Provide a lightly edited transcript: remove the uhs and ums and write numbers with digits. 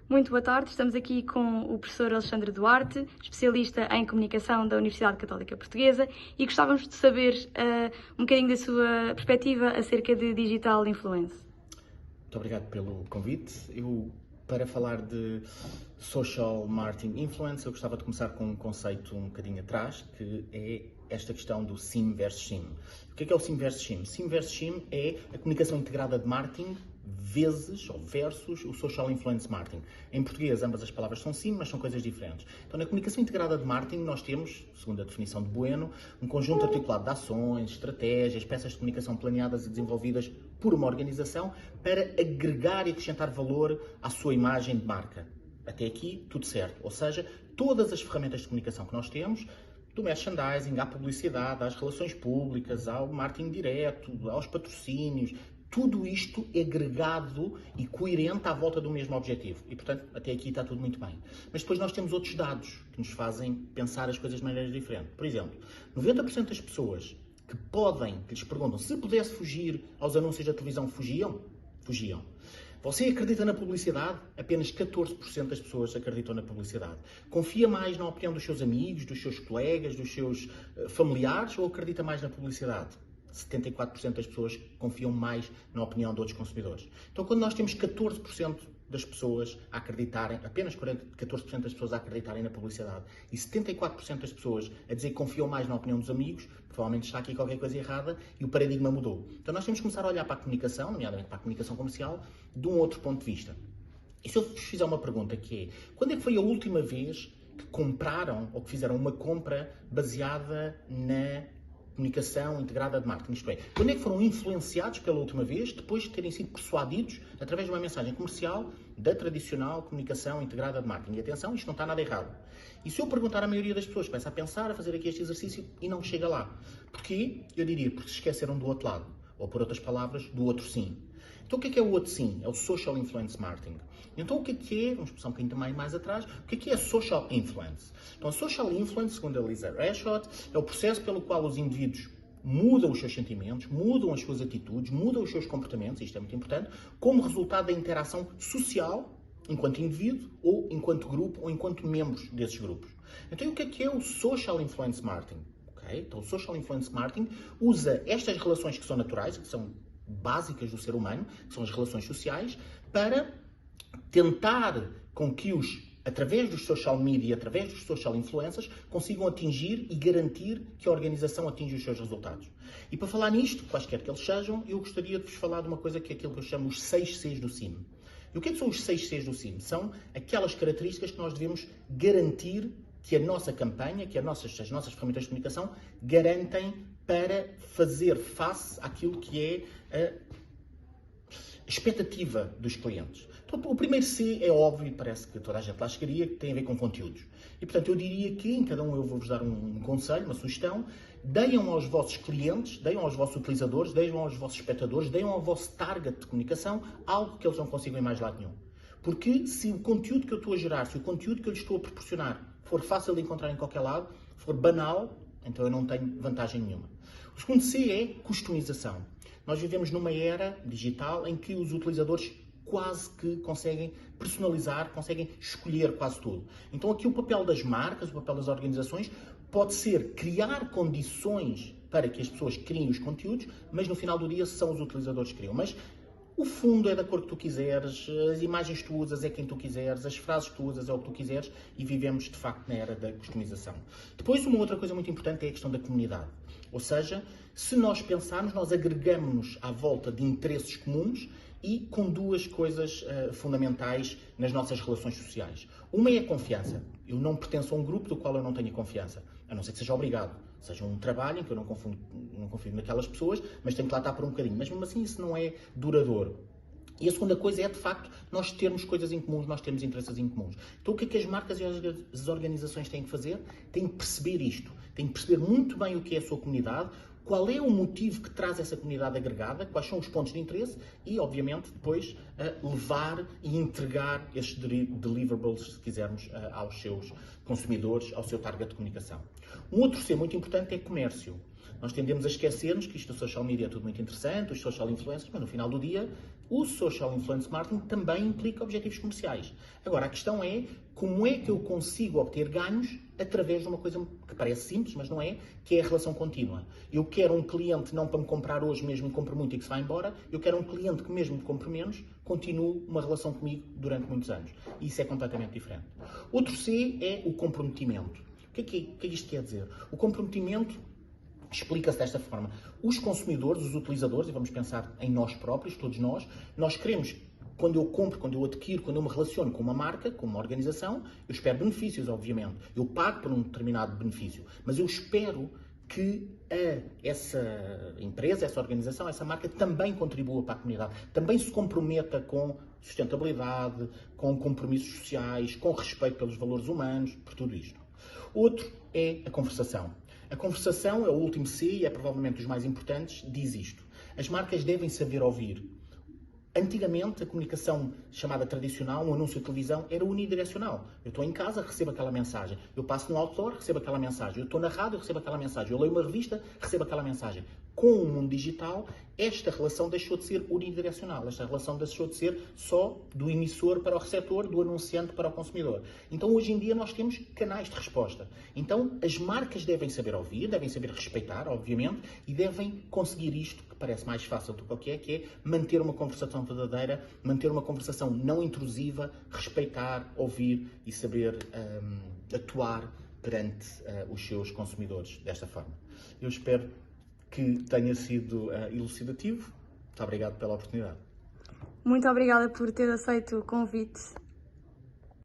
Muito boa tarde, estamos aqui com o professor Alexandre Duarte, especialista em comunicação da Universidade Católica Portuguesa, e gostávamos de saber um bocadinho da sua perspectiva acerca de digital influence. Muito obrigado pelo convite. Para falar de social marketing influence, eu gostava de começar com um conceito um bocadinho atrás, que é esta questão do SIM versus SIM. O que é o SIM versus SIM? SIM versus SIM é a comunicação integrada de marketing vezes ou versus o social influence marketing. Em português, ambas as palavras são SIM, mas são coisas diferentes. Então, na comunicação integrada de marketing, nós temos, segundo a definição de Bueno, um conjunto articulado de ações, estratégias, peças de comunicação planeadas e desenvolvidas por uma organização para agregar e acrescentar valor à sua imagem de marca. Até aqui, tudo certo. Ou seja, todas as ferramentas de comunicação que nós temos, do merchandising, à publicidade, às relações públicas, ao marketing direto, aos patrocínios, tudo isto é agregado e coerente à volta do mesmo objetivo. E, portanto, até aqui está tudo muito bem. Mas depois nós temos outros dados que nos fazem pensar as coisas de maneira diferente. Por exemplo, 90% das pessoas que lhes perguntam se pudesse fugir aos anúncios da televisão, fugiam? Fugiam. Você acredita na publicidade? Apenas 14% das pessoas acreditam na publicidade. Confia mais na opinião dos seus amigos, dos seus colegas, dos seus familiares ou acredita mais na publicidade? 74% das pessoas confiam mais na opinião de outros consumidores. Então, quando nós temos 14% das pessoas a acreditarem, apenas 14% das pessoas a acreditarem na publicidade e 74% das pessoas a dizer que confiam mais na opinião dos amigos, provavelmente está aqui qualquer coisa errada e o paradigma mudou. Então, nós temos que começar a olhar para a comunicação, nomeadamente para a comunicação comercial, de um outro ponto de vista. E se eu vos fizer uma pergunta que é, quando é que foi a última vez que compraram ou que fizeram uma compra baseada na comunicação integrada de marketing? Isto é, quando é que foram influenciados pela última vez, depois de terem sido persuadidos através de uma mensagem comercial da tradicional comunicação integrada de marketing? E atenção, isto não está nada errado. E se eu perguntar à maioria das pessoas, começa a pensar, a fazer aqui este exercício e não chega lá. Porquê? Eu diria, porque se esqueceram do outro lado. Ou, por outras palavras, do outro sim. Então, o que é o outro sim? É o social influence marketing. Então, o que é, vamos passar um bocadinho também mais atrás, o que é a social influence? Então, a social influence, segundo a Lisa Rashot, é o processo pelo qual os indivíduos mudam os seus sentimentos, mudam as suas atitudes, mudam os seus comportamentos, isto é muito importante, como resultado da interação social, enquanto indivíduo, ou enquanto grupo, ou enquanto membros desses grupos. Então, o que é o social influence marketing? Então, o social influence marketing usa estas relações que são naturais, que são básicas do ser humano, que são as relações sociais, para tentar com que através dos social media, através dos social influencers, consigam atingir e garantir que a organização atinge os seus resultados. E para falar nisto, quaisquer que eles sejam, eu gostaria de vos falar de uma coisa que é aquilo que eu chamo os 6 Cs do SIM. E o que são os 6 Cs do SIM? São aquelas características que nós devemos garantir que a nossa campanha, que as nossas ferramentas de comunicação garantem para fazer face àquilo que é a expectativa dos clientes. Então, o primeiro C é óbvio e parece que toda a gente lá chegaria, que tem a ver com conteúdos. E, portanto, eu diria que em cada um eu vou-vos dar um conselho, uma sugestão. Deem aos vossos clientes, deem aos vossos utilizadores, deem aos vossos espectadores, deem ao vosso target de comunicação algo que eles não consigam em mais lado nenhum. Porque se o conteúdo que eu estou a gerar, se o conteúdo que eu lhes estou a proporcionar for fácil de encontrar em qualquer lado, for banal, então eu não tenho vantagem nenhuma. O segundo C é customização. Nós vivemos numa era digital em que os utilizadores quase que conseguem personalizar, conseguem escolher quase tudo. Então aqui o papel das marcas, o papel das organizações pode ser criar condições para que as pessoas criem os conteúdos, mas no final do dia são os utilizadores que criam. Mas o fundo é da cor que tu quiseres, as imagens que tu usas é quem tu quiseres, as frases que tu usas é o que tu quiseres e vivemos, de facto, na era da customização. Depois, uma outra coisa muito importante é a questão da comunidade. Ou seja, se nós pensarmos, nós agregamos-nos à volta de interesses comuns e com duas coisas fundamentais nas nossas relações sociais. Uma é a confiança. Eu não pertenço a um grupo do qual eu não tenho confiança, a não ser que seja obrigado. Seja um trabalho em que eu não confio naquelas pessoas, mas tenho que lá estar por um bocadinho. Mas mesmo assim isso não é duradouro. E a segunda coisa é, de facto, nós termos coisas em comuns, nós temos interesses em comuns. Então o que é que as marcas e as organizações têm que fazer? Têm que perceber isto. Têm que perceber muito bem o que é a sua comunidade, qual é o motivo que traz essa comunidade agregada, quais são os pontos de interesse e, obviamente, depois levar e entregar estes deliverables, se quisermos, aos seus consumidores, ao seu target de comunicação. Um outro C muito importante é comércio. Nós tendemos a esquecermos que isto do social media é tudo muito interessante, os social influencers, mas no final do dia o social influence marketing também implica objetivos comerciais. Agora, a questão é como é que eu consigo obter ganhos através de uma coisa que parece simples, mas não é, que é a relação contínua. Eu quero um cliente não para me comprar hoje mesmo, me compre muito e que se vá embora, eu quero um cliente que mesmo me compre menos, continue uma relação comigo durante muitos anos. E isso é completamente diferente. Outro C é o comprometimento. O que é que isto quer dizer? O comprometimento explica-se desta forma. Os consumidores, os utilizadores, e vamos pensar em nós próprios, todos nós queremos, quando eu compro, quando eu adquiro, quando eu me relaciono com uma marca, com uma organização, eu espero benefícios, obviamente. Eu pago por um determinado benefício, mas eu espero que essa empresa, essa organização, essa marca também contribua para a comunidade, também se comprometa com sustentabilidade, com compromissos sociais, com respeito pelos valores humanos, por tudo isto. Outro é a conversação. A conversação é o último C e é provavelmente dos mais importantes, diz isto. As marcas devem saber ouvir. Antigamente, a comunicação chamada tradicional, um anúncio de televisão, era unidirecional. Eu estou em casa, recebo aquela mensagem. Eu passo no outdoor, recebo aquela mensagem. Eu estou na rádio, recebo aquela mensagem. Eu leio uma revista, recebo aquela mensagem. Com o mundo digital, esta relação deixou de ser unidirecional. Esta relação deixou de ser só do emissor para o receptor, do anunciante para o consumidor. Então, hoje em dia, nós temos canais de resposta. Então, as marcas devem saber ouvir, devem saber respeitar, obviamente, e devem conseguir isto, que parece mais fácil do que é manter uma conversação verdadeira, manter uma conversação não intrusiva, respeitar, ouvir e saber atuar perante os seus consumidores desta forma. Eu espero que tenha sido elucidativo. Muito obrigado pela oportunidade. Muito obrigada por ter aceito o convite